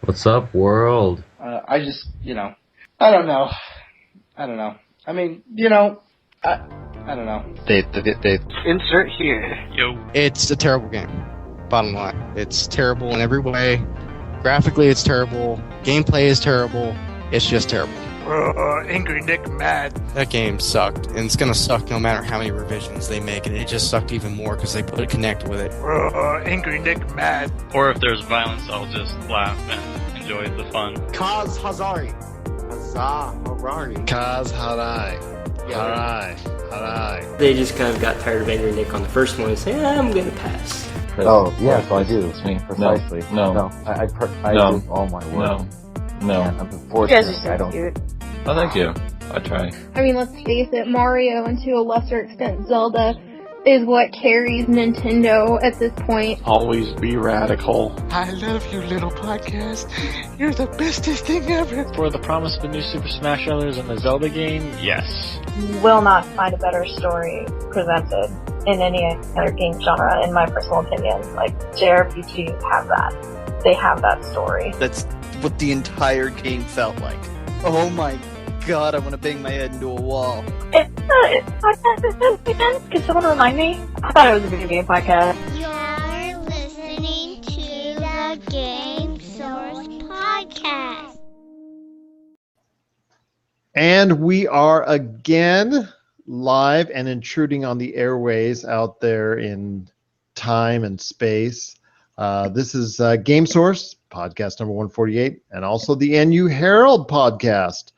What's up, world? I just, I don't know. I mean, I don't know. They Insert here. Yo. It's a terrible game. Bottom line, it's terrible in every way. Graphically, it's terrible. Gameplay is terrible. It's just terrible. Angry Nick mad. That game sucked, and it's gonna suck no matter how many revisions they make, and it just sucked even more because they put a Kinect with it. Angry Nick mad. Or if there's violence, I'll just laugh and enjoy the fun. Kaz Hazari. Kaz Harai. They just kind of got tired of Angry Nick on the first one and say, I'm going to pass. Oh, yeah, so I do. It's me. Precisely. No. I No. do all my work. No. And You unfortunately, guys are I so don't. cute. Oh, thank you. I try. I mean, let's face it, Mario and to a lesser extent Zelda is what carries Nintendo at this point. Always be radical. I love you, little podcast. You're the bestest thing ever. For the promise of a new Super Smash Bros. And the Zelda game, yes. You will not find a better story presented in any other game genre, in my personal opinion. Like, JRPGs have that. They have that story. That's what the entire game felt like. Oh my god, I want to bang my head into a wall. It's podcast. Can someone remind me? I thought it was a video game podcast. You're listening to the Game Source Podcast. And we are again live and intruding on the airways out there in time and space. This is Game Source, podcast number 148, and also the NU Herald podcast.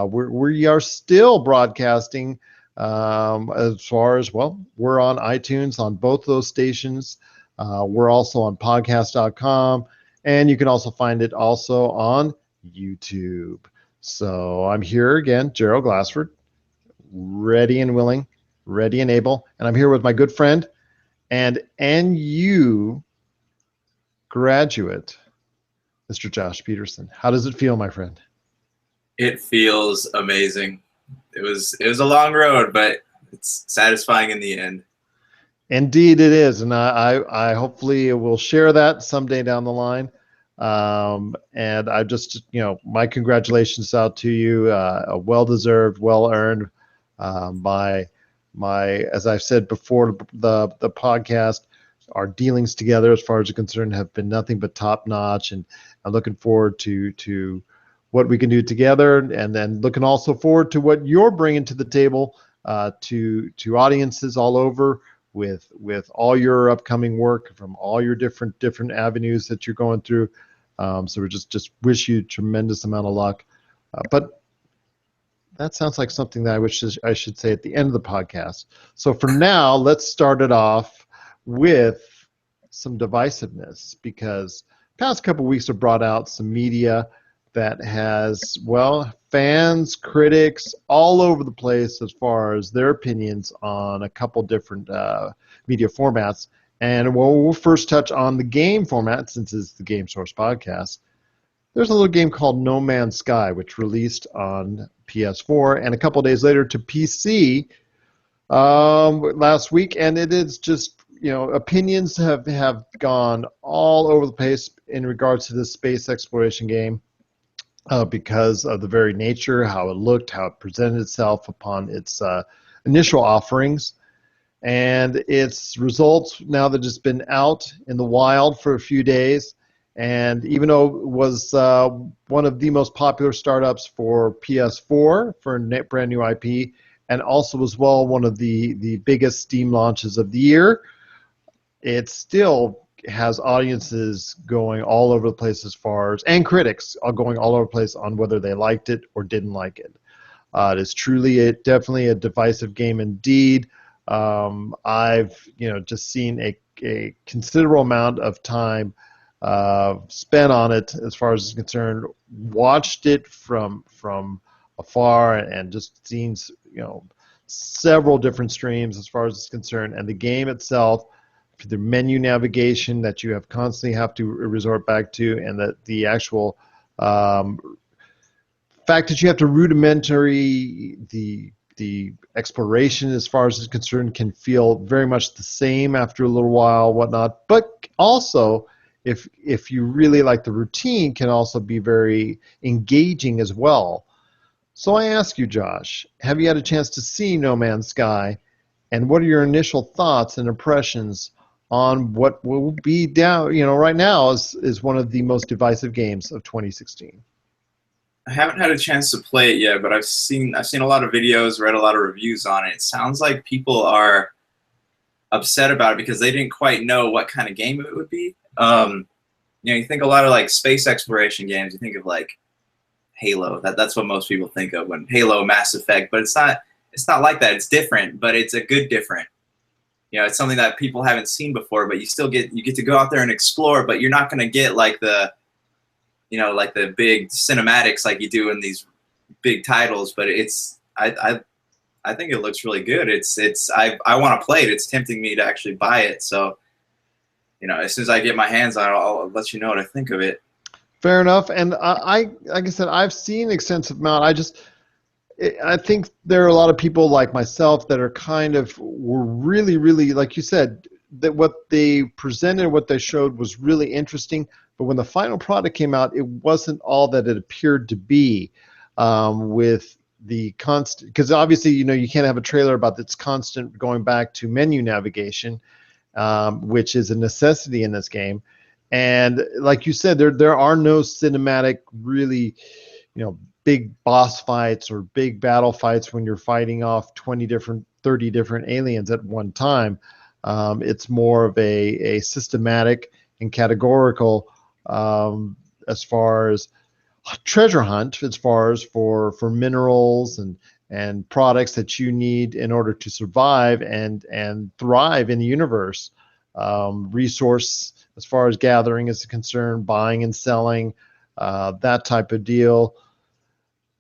We are still broadcasting as far as, well, we're on iTunes on both those stations. We're also on podcast.com, and you can also find it also on YouTube. So I'm here again, Gerald Glassford, ready and willing, ready and able, and I'm here with my good friend and NU graduate, Mr. Josh Peterson. How does it feel, my friend? It feels amazing. It was a long road, but it's satisfying in the end. Indeed it is, and I hopefully will share that someday down the line. And I just, my congratulations out to you. A well-deserved, well-earned by my, as I've said before, the podcast, our dealings together as far as you're concerned have been nothing but top-notch, and I'm looking forward to what we can do together, and then looking also forward to what you're bringing to the table to audiences all over with all your upcoming work from all your different avenues that you're going through. So we just wish you tremendous amount of luck. But that sounds like something that I should say at the end of the podcast. So for now, let's start it off with some divisiveness, because past couple weeks have brought out some media that has, well, fans, critics all over the place as far as their opinions on a couple different media formats. And we'll first touch on the game format, since it's the Game Source podcast. There's a little game called No Man's Sky, which released on PS4 and a couple days later to PC last week. And it is just, opinions have gone all over the place in regards to this space exploration game. Because of the very nature, how it looked, how it presented itself upon its initial offerings, and its results now that it's been out in the wild for a few days. And even though it was one of the most popular startups for PS4 for a brand new IP, and also as well one of the biggest Steam launches of the year, it still has audiences going all over the place as far as, and critics are going all over the place on whether they liked it or didn't like it. It is truly definitely a divisive game indeed. I've just seen a considerable amount of time spent on it as far as it's concerned. Watched it from afar and just seen several different streams as far as it's concerned, and the game itself, the menu navigation that you constantly have to resort back to, and that the actual fact that you have to rudimentary the exploration as far as it's concerned can feel very much the same after a little while, whatnot. But also, if you really like the routine, can also be very engaging as well. So I ask you, Josh, have you had a chance to see No Man's Sky, and what are your initial thoughts and impressions on what will be down, right now is one of the most divisive games of 2016? I haven't had a chance to play it yet, but I've seen a lot of videos, read a lot of reviews on it. It sounds like people are upset about it because they didn't quite know what kind of game it would be. You think a lot of like space exploration games. You think of like Halo. That's what most people think of when Halo, Mass Effect. But it's not like that. It's different, but it's a good different. It's something that people haven't seen before. But you get to go out there and explore. But you're not going to get like the big cinematics like you do in these big titles. But I think it looks really good. I want to play it. It's tempting me to actually buy it. So, as soon as I get my hands on it, I'll let you know what I think of it. Fair enough. And like I said, I've seen extensive amount. I think there are a lot of people like myself that are were really, really, like you said, that what they presented, what they showed was really interesting. But when the final product came out, it wasn't all that it appeared to be, with the constant, because obviously, you can't have a trailer about its constant going back to menu navigation, which is a necessity in this game. And like you said, there are no cinematic, really, big boss fights or big battle fights when you're fighting off 30 different aliens at one time. It's more of a systematic and categorical, as far as treasure hunt, as far as for minerals and products that you need in order to survive and thrive in the universe. Resource as far as gathering is concerned, buying and selling, that type of deal,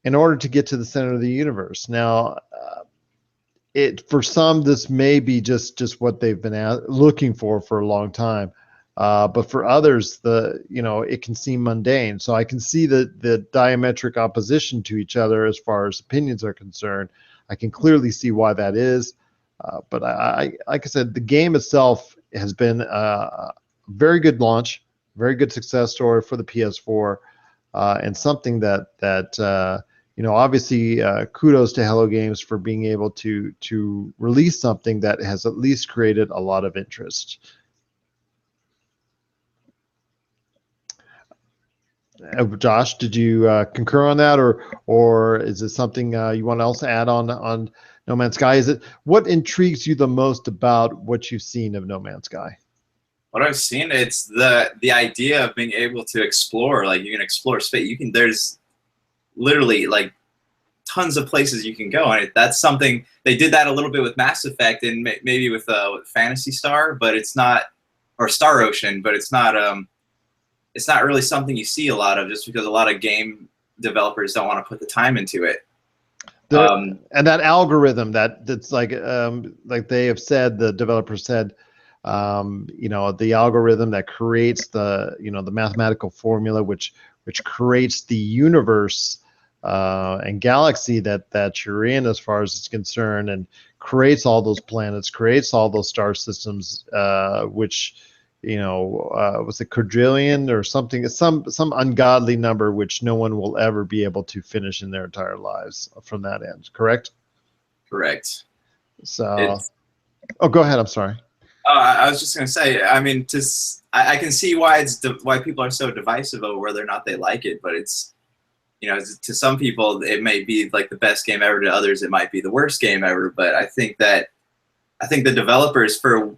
in order to get to the center of the universe. Now, for some, this may be just what they've been looking for a long time. But for others, it can seem mundane. So I can see the diametric opposition to each other as far as opinions are concerned. I can clearly see why that is. But like I said, the game itself has been a very good launch, very good success story for the PS4, and something that obviously, kudos to Hello Games for being able to release something that has at least created a lot of interest. Josh, did you concur on that, or is it something you want else to add on No Man's Sky? What intrigues you the most about what you've seen of No Man's Sky? What I've seen, it's the idea of being able to explore. Like, you can explore space. There's literally like tons of places you can go, and that's something they did that a little bit with Mass Effect and maybe with Phantasy Star, but it's not, or Star Ocean, but it's not really something you see a lot of, just because a lot of game developers don't want to put the time into it. And that algorithm that's like they have said, the developer said, the algorithm that creates the mathematical formula which creates the universe and galaxy that you're in, as far as it's concerned, and creates all those planets, creates all those star systems, which was it quadrillion or something, some ungodly number which no one will ever be able to finish in their entire lives from that end. Correct? Correct. So, go ahead. I'm sorry. I was just going to say, I mean, I can see why why people are so divisive over whether or not they like it, but it's, to some people it may be like the best game ever, to others it might be the worst game ever. But I think the developers, for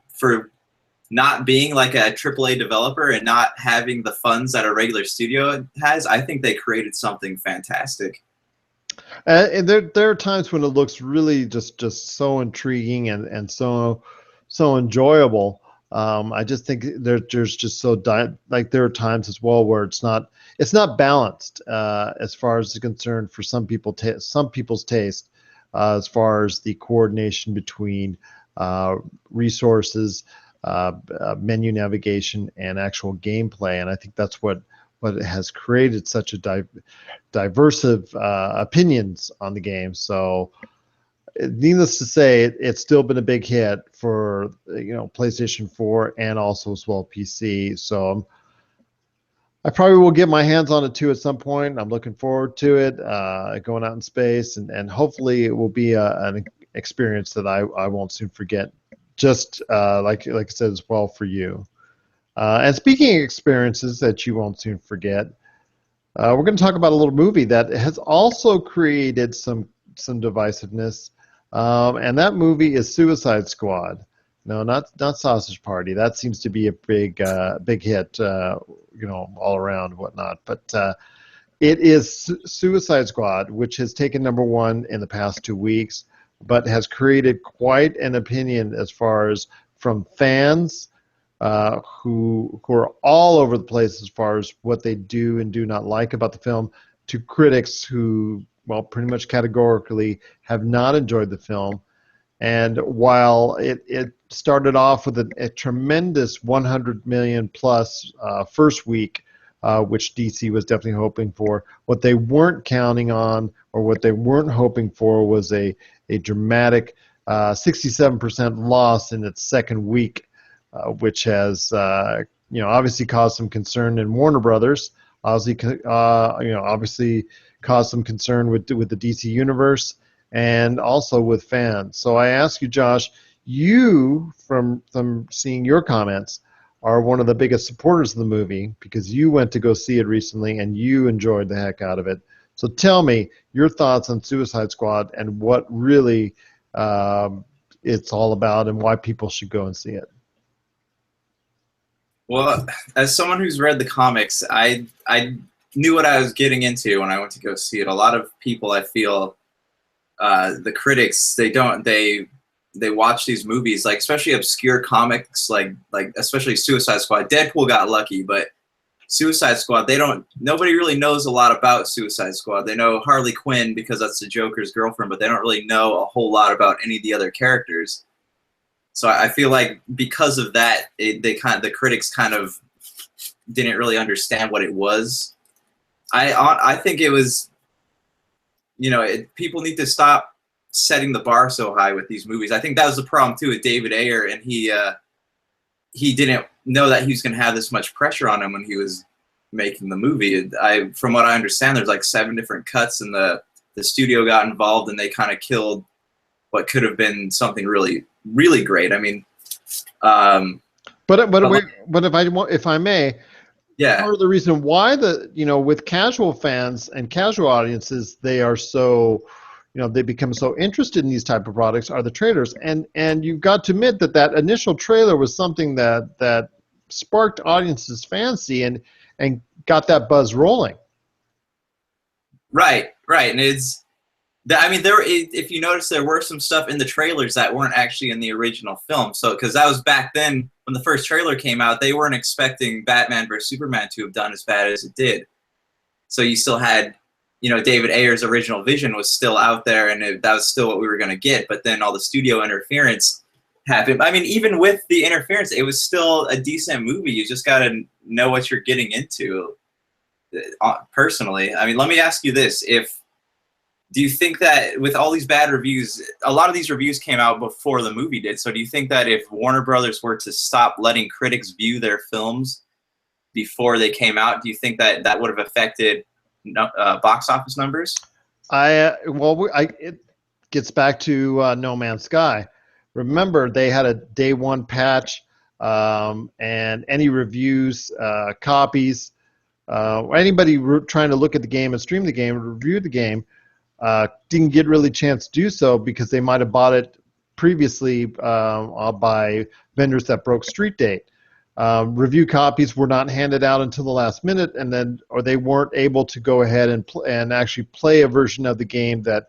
not being like a AAA developer and not having the funds that a regular studio has, I think they created something fantastic. And there are times when it looks really just so intriguing and so enjoyable. I just think there's just there are times as well where it's not balanced as far as it's concerned for some people's taste, as far as the coordination between resources, menu navigation, and actual gameplay. And I think that's what has created such a diverse opinions on the game. So, needless to say, it's still been a big hit for PlayStation 4 and also as well PC. So I probably will get my hands on it too at some point. I'm looking forward to it, going out in space, and hopefully it will be an experience that I won't soon forget. Just like I said as well for you. And speaking of experiences that you won't soon forget, we're going to talk about a little movie that has also created some divisiveness, and that movie is Suicide Squad. No, not Sausage Party. That seems to be a big hit, all around and whatnot. But it is Suicide Squad, which has taken number one in the past 2 weeks, but has created quite an opinion as far as from fans who are all over the place as far as what they do and do not like about the film, to critics who, well, pretty much categorically have not enjoyed the film. And while it started off with a tremendous 100 million plus first week, which DC was definitely hoping for, what they weren't counting on or what they weren't hoping for was a dramatic 67% loss in its second week, which has obviously caused some concern in Warner Brothers. Obviously caused some concern with the DC universe, and also with fans. So I ask you, Josh, you, from seeing your comments, are one of the biggest supporters of the movie because you went to go see it recently and you enjoyed the heck out of it. So tell me your thoughts on Suicide Squad and what really it's all about and why people should go and see it. Well, as someone who's read the comics, I knew what I was getting into when I went to go see it. A lot of people, I feel, the critics, they watch these movies, like especially obscure comics, like especially Suicide Squad. Deadpool got lucky, but Suicide Squad, nobody really knows a lot about Suicide Squad. They know Harley Quinn because that's the Joker's girlfriend, but they don't really know a whole lot about any of the other characters. So I feel like because of that, the critics kind of didn't really understand what it was. I think it was, people need to stop setting the bar so high with these movies. I think that was the problem too with David Ayer, and he didn't know that he was going to have this much pressure on him when he was making the movie. From what I understand, there's like 7 different cuts, and the studio got involved, and they kind of killed what could have been something really, really great. I mean, but if I may, yeah, part of the reason why with casual fans and casual audiences, they are so, they become so interested in these type of products are the trailers, and you've got to admit that initial trailer was something that sparked audiences' fancy and got that buzz rolling. Right, and if you notice, there were some stuff in the trailers that weren't actually in the original film. So, because that was back then when the first trailer came out, they weren't expecting Batman vs Superman to have done as bad as it did. So you still had, David Ayer's original vision was still out there, and that was still what we were going to get. But then all the studio interference happened. I mean, even with the interference, it was still a decent movie. You just got to know what you're getting into. Personally, I mean, let me ask you this: do you think that with all these bad reviews, a lot of these reviews came out before the movie did, so do you think that if Warner Brothers were to stop letting critics view their films before they came out, do you think that would have affected box office numbers? It gets back to No Man's Sky. Remember, they had a day one patch, and any reviews, copies, anybody trying to look at the game and stream the game, review the game, didn't get really a chance to do so because they might have bought it previously by vendors that broke street date. Review copies were not handed out until the last minute, or they weren't able to go ahead and actually play a version of the game that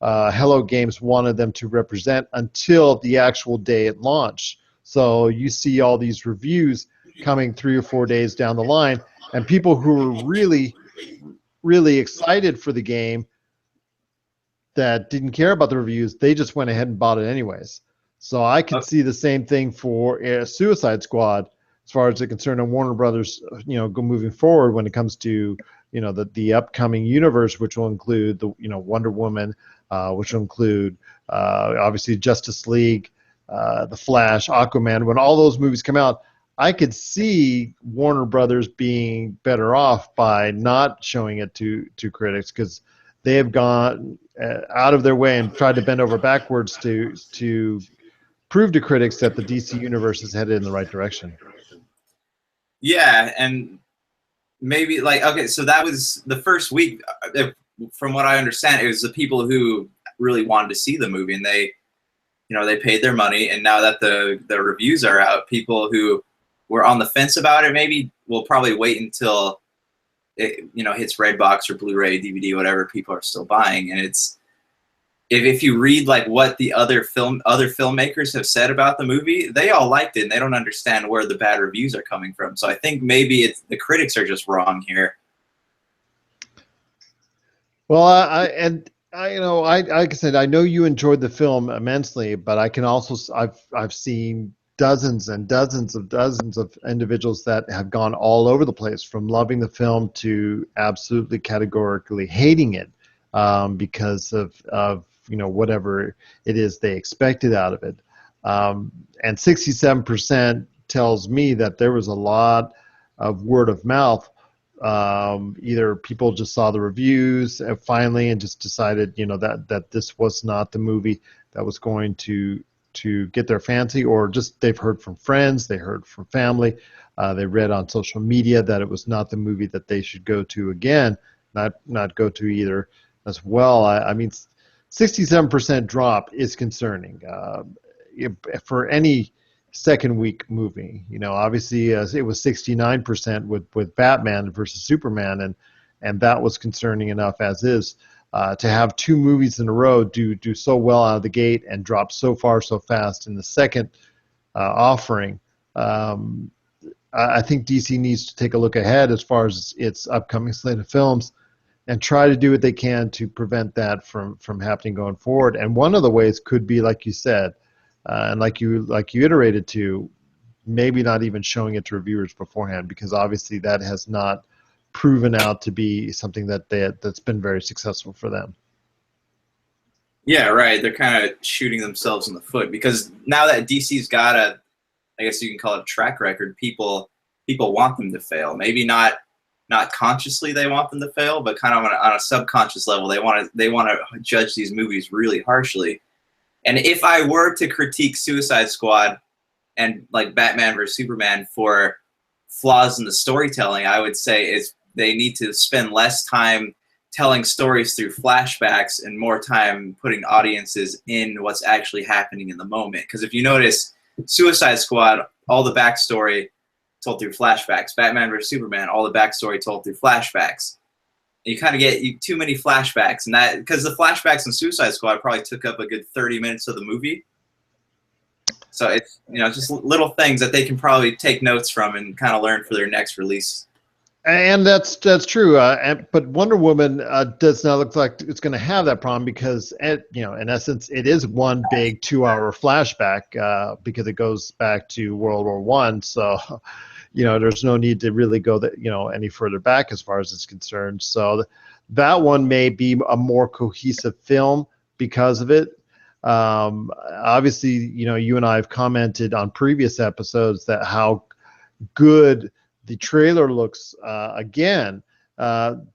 Hello Games wanted them to represent until the actual day it launched. So you see all these reviews coming 3 or 4 days down the line, and people who were really, really excited for the game that didn't care about the reviews, they just went ahead and bought it anyways. So I could see the same thing for Suicide Squad as far as it's concerned, and Warner Brothers, go moving forward when it comes to, the upcoming universe, which will include the, Wonder Woman, which will include obviously Justice League, The Flash, Aquaman. When all those movies come out, I could see Warner Brothers being better off by not showing it to critics, because they have gone out of their way and tried to bend over backwards to prove to critics that the DC universe is headed in the right direction. Yeah, and maybe like, okay, so that was the first week. From what I understand, it was the people who really wanted to see the movie, and they paid their money, and now that the reviews are out, people who were on the fence about it maybe will probably wait until it hits Redbox or Blu-ray, DVD, whatever people are still buying. And it's if you read like what the other filmmakers have said about the movie, they all liked it, and they don't understand where the bad reviews are coming from. So I think maybe the critics are just wrong here. Well, like I said, I know you enjoyed the film immensely, but I can also I've seen dozens and dozens of individuals that have gone all over the place, from loving the film to absolutely categorically hating it because of whatever it is they expected out of it. And 67% tells me that there was a lot of word of mouth. Either people just saw the reviews finally and just decided that this was not the movie that was going to get their fancy, or just they've heard from friends, they heard from family, they read on social media that it was not the movie that they should go to again, not go to either as well. I mean, 67% drop is concerning for any second week movie. Obviously it was 69% with Batman versus Superman, and that was concerning enough as is. To have two movies in a row do so well out of the gate and drop so far so fast in the second offering, I think DC needs to take a look ahead as far as its upcoming slate of films and try to do what they can to prevent that from happening going forward. And one of the ways could be, like you said, and like you iterated to, maybe not even showing it to reviewers beforehand, because obviously that has not proven out to be something that's been very successful for them. Yeah, right. They're kind of shooting themselves in the foot, because now that DC's got I guess you can call it a track record, people want them to fail. Maybe not consciously they want them to fail, but kind of on a subconscious level, they want to judge these movies really harshly. And if I were to critique Suicide Squad and like Batman vs Superman for flaws in the storytelling, I would say they need to spend less time telling stories through flashbacks and more time putting audiences in what's actually happening in the moment. Because if you notice, Suicide Squad, all the backstory told through flashbacks. Batman vs Superman, all the backstory told through flashbacks. You kind of get too many flashbacks, and that because the flashbacks in Suicide Squad probably took up a good 30 minutes of the movie. So it's just little things that they can probably take notes from and kind of learn for their next release. And that's true. But Wonder Woman does not look like it's going to have that problem, because in essence, it is one big 2-hour flashback because it goes back to World War I. So there's no need to really go any further back as far as it's concerned. So that one may be a more cohesive film because of it. Obviously, you and I have commented on previous episodes that how good the trailer looks. Again, credit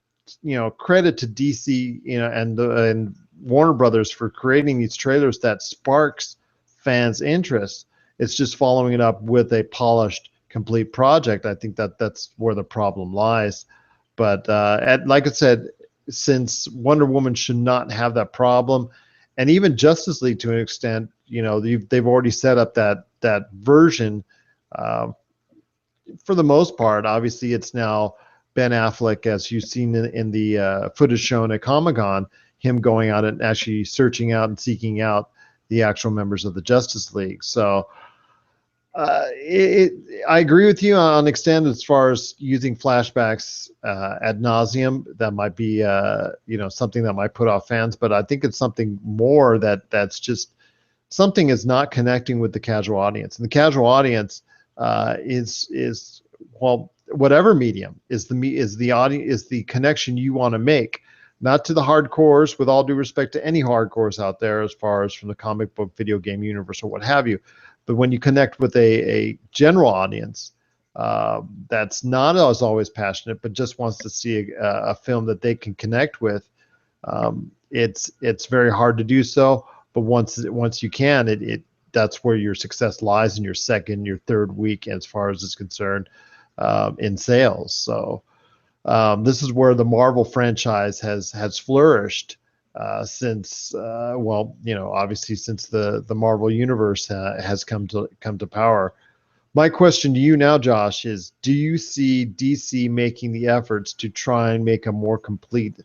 to DC, and Warner Brothers for creating these trailers that sparks fans' interest. It's just following it up with a polished, complete project. I think that's where the problem lies. But like I said, since Wonder Woman should not have that problem, and even Justice League to an extent, they've already set up that version. For the most part, obviously, it's now Ben Affleck, as you've seen in the footage shown at Comic-Con, him going out and actually searching out and seeking out the actual members of the Justice League. So I agree with you on extent as far as using flashbacks ad nauseum. That might be something that might put off fans, but I think it's something more that's just something is not connecting with the casual audience. And the casual audience is whatever medium is the audience, is the connection you want to make, not to the hardcores, with all due respect to any hardcores out there as far as from the comic book, video game universe, or what have you. But when you connect with a general audience, that's not as always passionate, but just wants to see a film that they can connect with, it's very hard to do so. But once you can, that's where your success lies in your second, your third week, as far as it's concerned, in sales. So this is where the Marvel franchise has flourished since, obviously since the Marvel universe has come to power. My question to you now, Josh, is: do you see DC making the efforts to try and make a more complete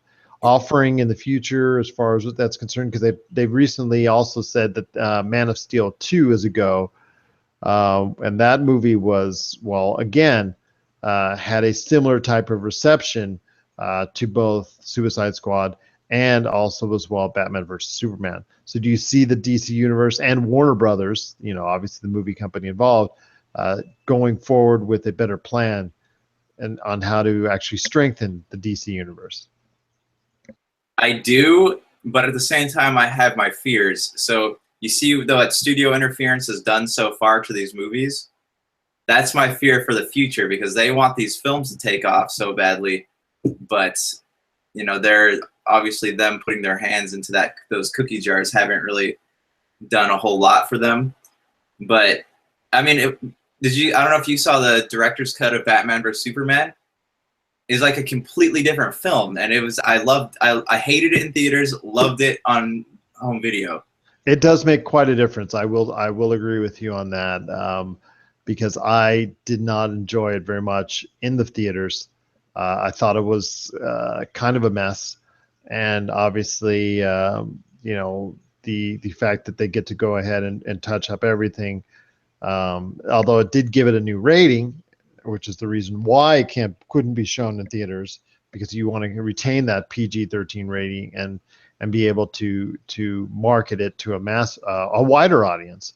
offering in the future as far as what that's concerned? Because they've recently also said that Man of Steel 2 is a go, and that movie was, well, again, had a similar type of reception to both Suicide Squad and also as well Batman versus Superman. So do you see the DC universe and Warner Brothers, obviously the movie company involved, going forward with a better plan and on how to actually strengthen the DC universe? I do, but at the same time, I have my fears. So you see, though, what studio interference has done so far to these movies, that's my fear for the future, because they want these films to take off so badly, but they're obviously, them putting their hands into those cookie jars haven't really done a whole lot for them. But I mean, I don't know if you saw the director's cut of Batman vs Superman. It's like a completely different film, and I hated it in theaters, loved it on home video. It does make quite a difference. I will agree with you on that, because I did not enjoy it very much in the theaters. I thought it was kind of a mess, and obviously, the fact that they get to go ahead and touch up everything, although it did give it a new rating, which is the reason why it couldn't be shown in theaters, because you want to retain that PG-13 rating and be able to market it to a wider audience.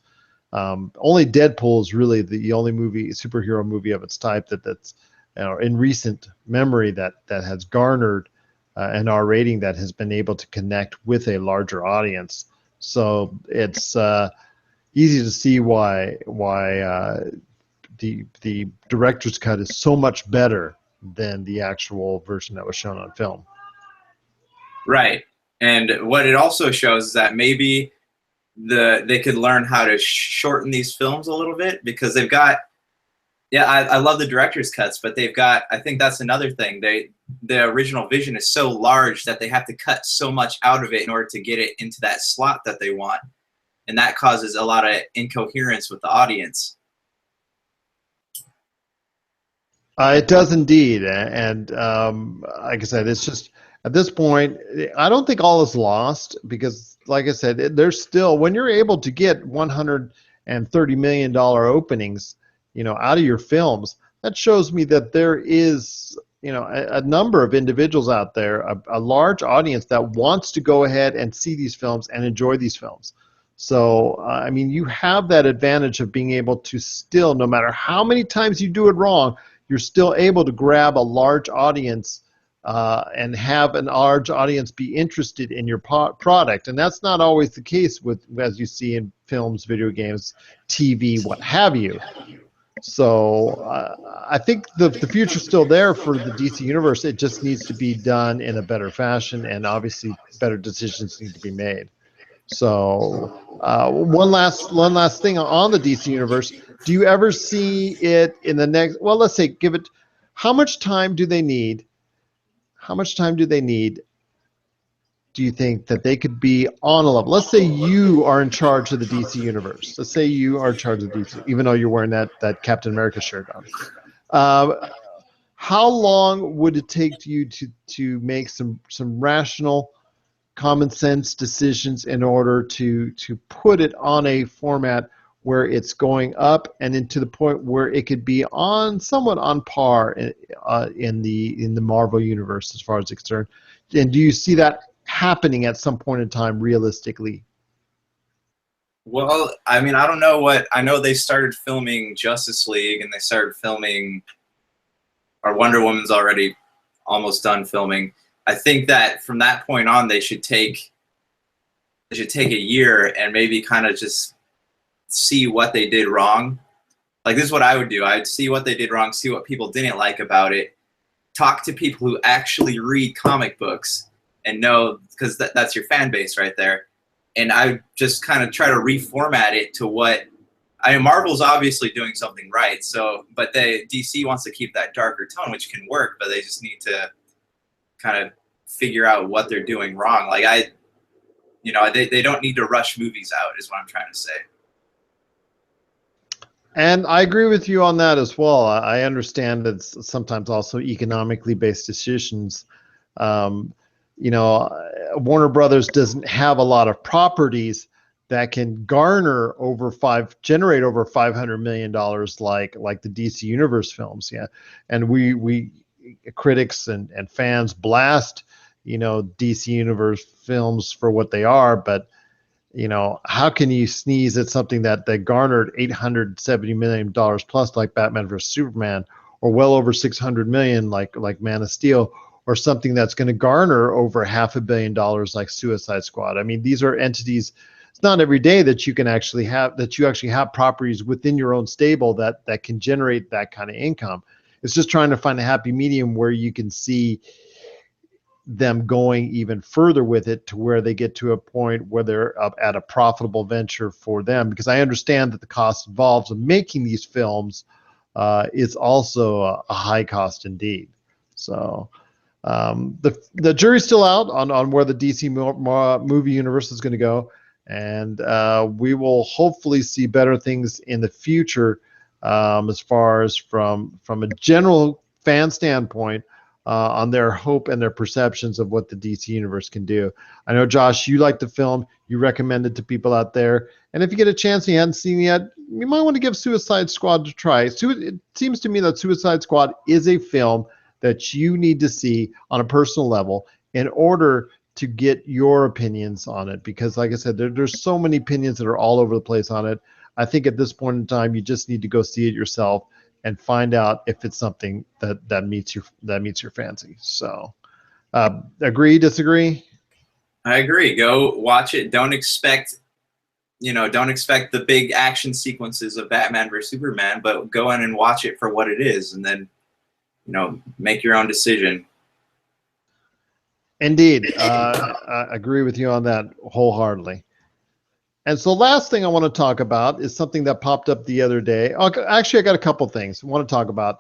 Only Deadpool is really the only superhero movie of its type that's in recent memory that has garnered an R rating that has been able to connect with a larger audience. So it's easy to see why the director's cut is so much better than the actual version that was shown on film. Right. And what it also shows is that maybe they could learn how to shorten these films a little bit, because they've got, I love the director's cuts, but they've got, I think that's another thing. The original vision is so large that they have to cut so much out of it in order to get it into that slot that they want. And that causes a lot of incoherence with the audience. It does indeed, and like I said, it's just at this point, I don't think all is lost, because, like I said, there's still, when you're able to get $130 million openings, out of your films, that shows me that there is, a number of individuals out there, a large audience that wants to go ahead and see these films and enjoy these films. So, I mean, you have that advantage of being able to still, no matter how many times you do it wrong, you're still able to grab a large audience and have an large audience be interested in your product. And that's not always the case as you see in films, video games, TV, what have you. So I think the future's still there for the DC universe. It just needs to be done in a better fashion, and obviously better decisions need to be made. So one last thing on the DC universe. Do you ever see it in the next, well, let's say, how much time do they need? How much time do they need, do you think, that they could be on a level? Let's say you are in charge of the DC universe. Let's say you are in charge of DC, even though you're wearing that Captain America shirt on. How long would it take you to make some rational, common sense decisions in order to put it on a format where it's going up and into the point where it could be somewhat on par in the Marvel universe as far as it's concerned? And do you see that happening at some point in time realistically? Well, I mean, I don't know I know they started filming Justice League, and they started filming, or Wonder Woman's already almost done filming. I think that from that point on, they should take a year and maybe kind of just see what they did wrong, Like, this is what I would do. I'd see what they did wrong, see what people didn't like about it, talk to people who actually read comic books and know, because that's your fan base right there. And I would just kind of try to reformat it to what, I mean, Marvel's obviously doing something right. So, but DC wants to keep that darker tone, which can work, but they just need to kind of figure out what they're doing wrong. Like they don't need to rush movies out, is what I'm trying to say. And I agree with you on that as well. I understand that it's sometimes also economically based decisions. Warner Brothers doesn't have a lot of properties that can generate over $500 million like the DC Universe films. Yeah, and we critics and fans blast DC Universe films for what they are, but how can you sneeze at something that garnered $870 million plus, like Batman vs Superman, or well over $600 million like Man of Steel, or something that's going to garner over $500 million like Suicide Squad? I mean, these are entities. It's not every day that you actually have properties within your own stable that can generate that kind of income. It's just trying to find a happy medium where you can see them going even further with it to where they get to a point where they're at a profitable venture for them. Because I understand that the cost involved in making these films is also a high cost indeed. So the jury's still out on where the DC movie universe is going to go. And we will hopefully see better things in the future as far as from a general fan standpoint on their hope and their perceptions of what the DC universe can do. I know, Josh, you like the film. You recommend it to people out there. And if you get a chance and you hadn't seen it yet, you might want to give Suicide Squad a try. It seems to me that Suicide Squad is a film that you need to see on a personal level in order to get your opinions on it. Because like I said, there's so many opinions that are all over the place on it. I think at this point in time, you just need to go see it yourself and find out if it's something that meets your fancy. So, agree, disagree? I agree. Go watch it. Don't expect the big action sequences of Batman vs Superman, but go in and watch it for what it is, and then make your own decision. Indeed, I agree with you on that wholeheartely. And so last thing I want to talk about is something that popped up the other day. Actually, I got a couple things I want to talk about.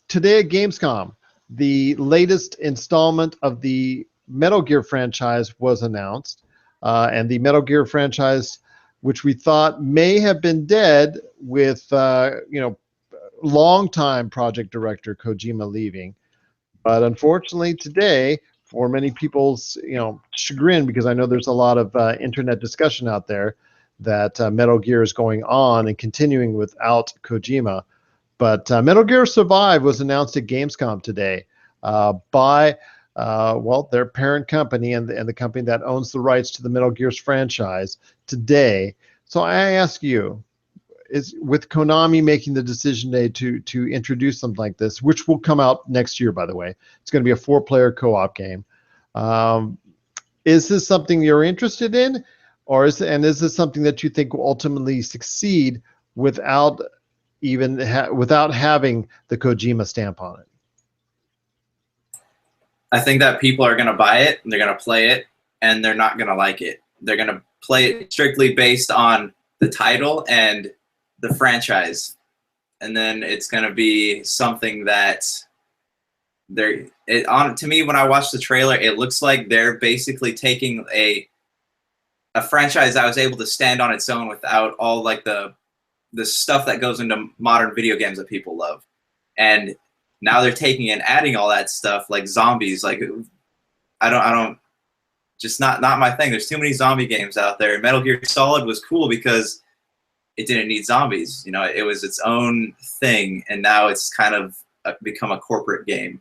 Today at Gamescom, the latest installment of the Metal Gear franchise was announced. And the Metal Gear franchise, which we thought may have been dead with, longtime project director Kojima leaving. But unfortunately today, for many people's chagrin, because I know there's a lot of internet discussion out there that Metal Gear is going on and continuing without Kojima. But Metal Gear Survive was announced at Gamescom today by their parent company and the company that owns the rights to the Metal Gears franchise today. So I ask you, is with Konami making the decision today to introduce something like this, which will come out next year, by the way. It's going to be a 4-player co-op game. Is this something you're interested in, is this something that you think will ultimately succeed without without having the Kojima stamp on it? I think that people are going to buy it, and they're going to play it, and they're not going to like it. They're going to play it strictly based on the title and the franchise, and then it's going to be something that to me, when I watched the trailer, it looks like they're basically taking a franchise that was able to stand on its own without all like the stuff that goes into modern video games that people love, and now they're taking and adding all that stuff like zombies. Like I don't just not my thing. There's too many zombie games out there. Metal Gear Solid was cool because it didn't need zombies. It was its own thing, and now it's kind of become a corporate game.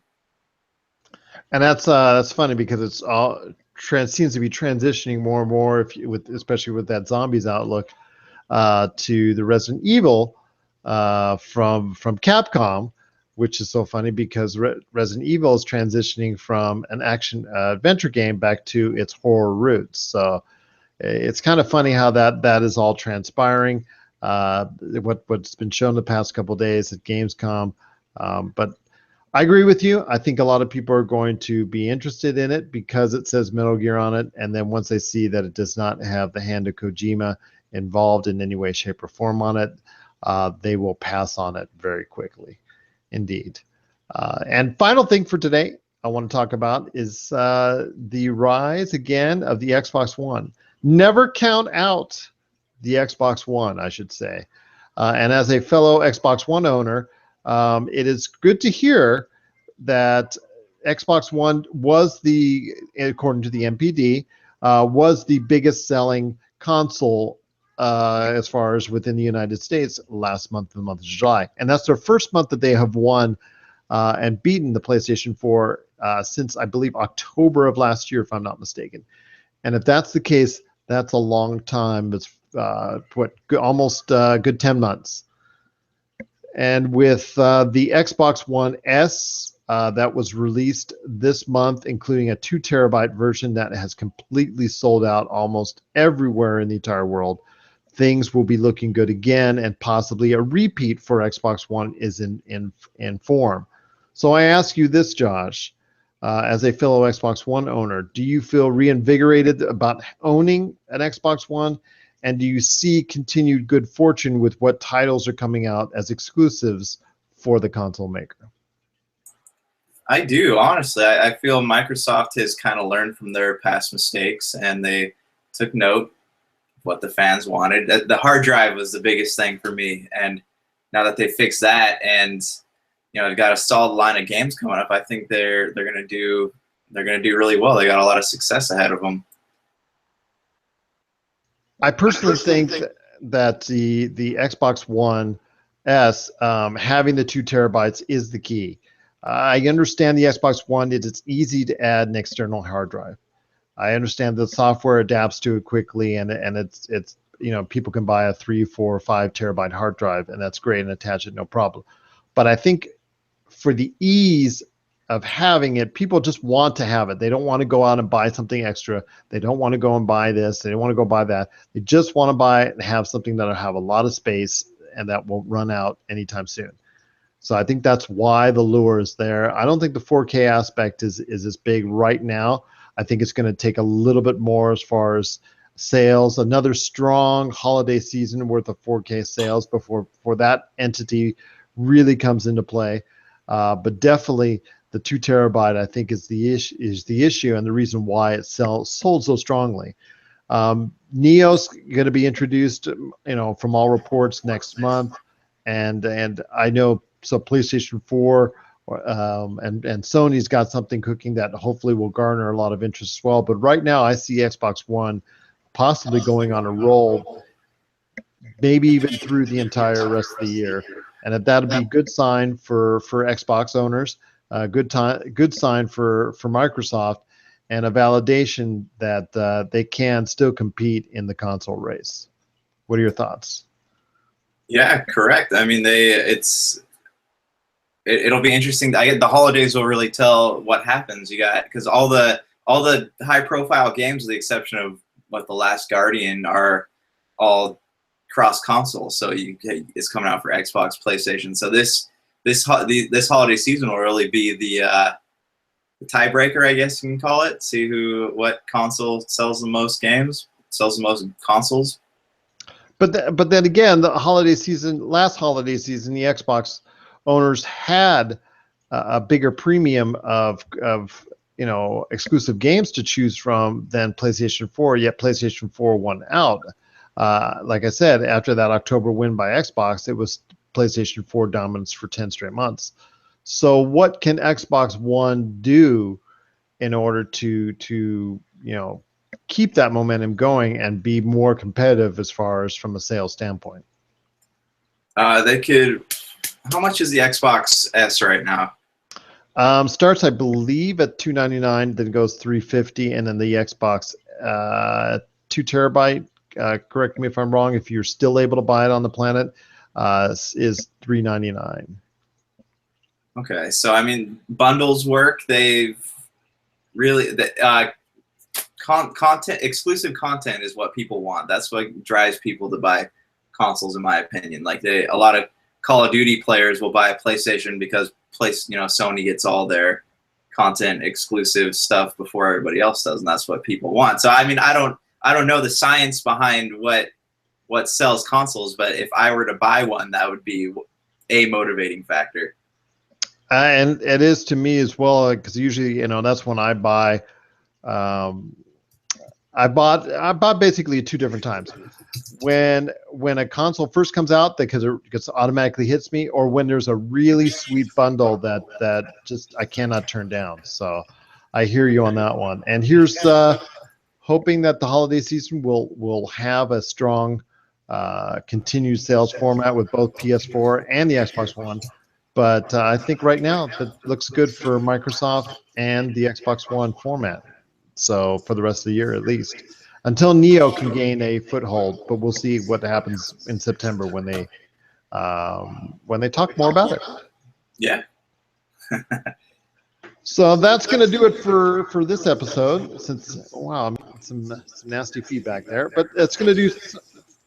And that's funny because it's all seems to be transitioning more and more, especially with that zombies outlook, to the Resident Evil from Capcom, which is so funny because Resident Evil is transitioning from an action adventure game back to its horror roots. So it's kind of funny how that is all transpiring. what's been shown the past couple of days at Gamescom. But I agree with you. I think a lot of people are going to be interested in it because it says Metal Gear on it, and then once they see that it does not have the hand of Kojima involved in any way, shape, or form on it, they will pass on it very quickly. Indeed. And final thing for today I want to talk about is the rise again of the Xbox One. Never count out the Xbox One, I should say. And as a fellow Xbox One owner, it is good to hear that Xbox One was according to the MPD, was the biggest selling console as far as within the United States last month, the month of July. And that's their first month that they have won and beaten the PlayStation 4 since, I believe, October of last year, if I'm not mistaken. And if that's the case, that's a long time. It's almost good 10 months. And with the Xbox One S that was released this month, including a 2 terabyte version that has completely sold out almost everywhere in the entire world, things will be looking good again, and possibly a repeat for Xbox One is in form. So I ask you this, Josh, as a fellow Xbox One owner, do you feel reinvigorated about owning an Xbox One? And do you see continued good fortune with what titles are coming out as exclusives for the console maker? I do, honestly. I feel Microsoft has kind of learned from their past mistakes, and they took note of what the fans wanted. The hard drive was the biggest thing for me, and now that they fixed that, and they've got a solid line of games coming up, I think they're gonna do really well. They got a lot of success ahead of them. I personally think that the Xbox One S having the 2 terabytes is the key. I understand the Xbox One, it's easy to add an external hard drive. I understand the software adapts to it quickly, and it's people can buy a 3, 4, 5 terabyte hard drive, and that's great, and attach it no problem. But I think for the ease of having it, people just want to have it. They don't want to go out and buy something extra. They don't want to go and buy this. They don't want to go buy that. They just want to buy it and have something that'll have a lot of space and that won't run out anytime soon. So I think that's why the lure is there. I don't think the 4K aspect is as big right now. I think it's going to take a little bit more as far as sales, another strong holiday season worth of 4K sales before that entity really comes into play. But definitely the 2 terabyte, I think, is the issue and the reason why it sold so strongly. Neo's going to be introduced, from all reports next month, and I know so PlayStation 4 and Sony's got something cooking that hopefully will garner a lot of interest as well. But right now, I see Xbox One possibly going on a roll, maybe even through the entire rest of the year, and that'll be a good sign for Xbox owners. Good sign for Microsoft, and a validation that they can still compete in the console race. What are your thoughts? Yeah, correct. I mean, it'll be interesting. The holidays will really tell what happens. Because all the high-profile games, with the exception of The Last Guardian, are all cross-console. So it's coming out for Xbox, PlayStation. So this holiday season will really be the tiebreaker, I guess you can call it. See what console sells the most games, sells the most consoles. But then again, last holiday season, the Xbox owners had a bigger premium of exclusive games to choose from than PlayStation 4. Yet PlayStation 4 won out. Like I said, after that October win by Xbox, it was PlayStation 4 dominance for 10 straight months. So what can Xbox One do in order to keep that momentum going and be more competitive as far as from a sales standpoint? They could. How much is the Xbox S right now? Starts, I believe, at $299, then goes $350, and then the Xbox 2 terabyte. Correct me if I'm wrong. If you're still able to buy it on the planet, is $399. Okay, so I mean, bundles work. They've really exclusive content is what people want. That's what drives people to buy consoles, in my opinion. Like a lot of Call of Duty players will buy a PlayStation because Sony gets all their content exclusive stuff before everybody else does, and that's what people want. So I mean, I don't know the science behind what sells consoles, but if I were to buy one, that would be a motivating factor. And it is to me as well, because usually, that's when I buy. I bought basically at two different times. When a console first comes out, because it automatically hits me, or when there's a really sweet bundle that just I cannot turn down. So I hear you on that one. And here's hoping that the holiday season will have a strong continued sales format with both PS4 and the Xbox One. But I think right now it looks good for Microsoft and the Xbox One format. So for the rest of the year, at least, until Neo can gain a foothold. But we'll see what happens in September when they talk more about it. Yeah. So that's going to do it for this episode. Since some nasty feedback there, but it's going to do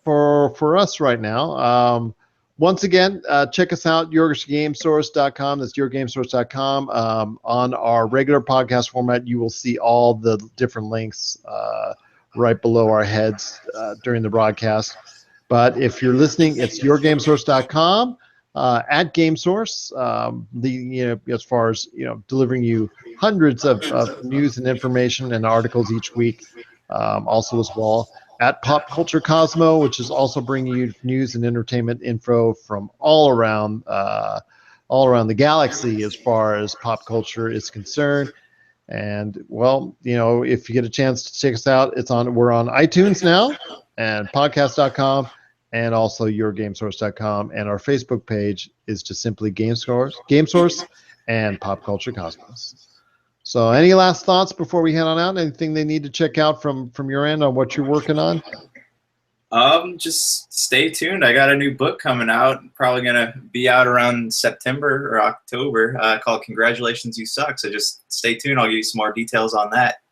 for us right now. Once again, check us out, yourgamesource.com. That's yourgamesource.com. On our regular podcast format, you will see all the different links right below our heads during the broadcast. But if you're listening, it's yourgamesource.com. At GameSource, as far as delivering you hundreds of news and information and articles each week, also as well. At Pop Culture Cosmo, which is also bringing you news and entertainment info from all around the galaxy as far as pop culture is concerned. And if you get a chance to check us out, we're on iTunes now and podcast.com and also yourgamesource.com, and our Facebook page is just simply GameSource and Pop Culture Cosmos. So any last thoughts before we head on out? Anything they need to check out from your end on what you're working on? Just stay tuned. I got a new book coming out, probably going to be out around September or October, called Congratulations, You Suck. So just stay tuned. I'll give you some more details on that.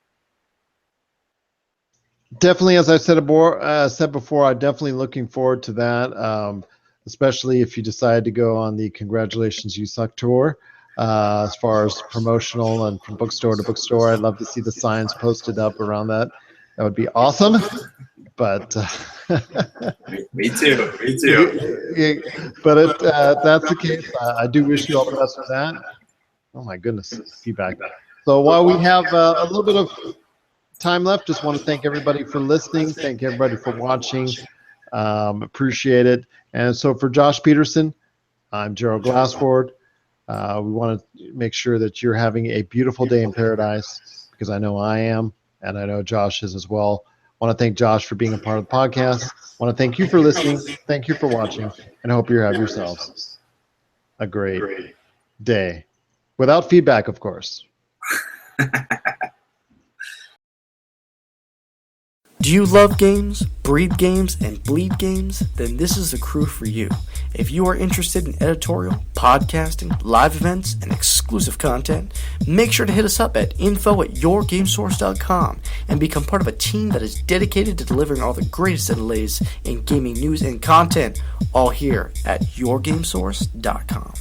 Definitely, as I said before, I'm definitely looking forward to that, especially if you decide to go on the Congratulations, You Suck tour. As far as promotional and from bookstore to bookstore, I'd love to see the signs posted up around that. That would be awesome. But me too. But if that's the case, I do wish you all the best for that. Oh my goodness, feedback. So while we have a little bit of time left, just want to thank everybody for listening. Thank everybody for watching. Appreciate it. And so for Josh Peterson, I'm Gerald Glassford. We want to make sure that you're having a beautiful day in paradise, because I know I am, and I know Josh is as well. I want to thank Josh for being a part of the podcast. I want to thank you for listening. Thank you for watching, and I hope you have yourselves a great day. Without feedback, of course. Do you love games, breathe games, and bleed games? Then this is the crew for you. If you are interested in editorial, podcasting, live events, and exclusive content, make sure to hit us up at info@yourgamesource.com and become part of a team that is dedicated to delivering all the greatest and latest in gaming news and content, all here at yourgamesource.com.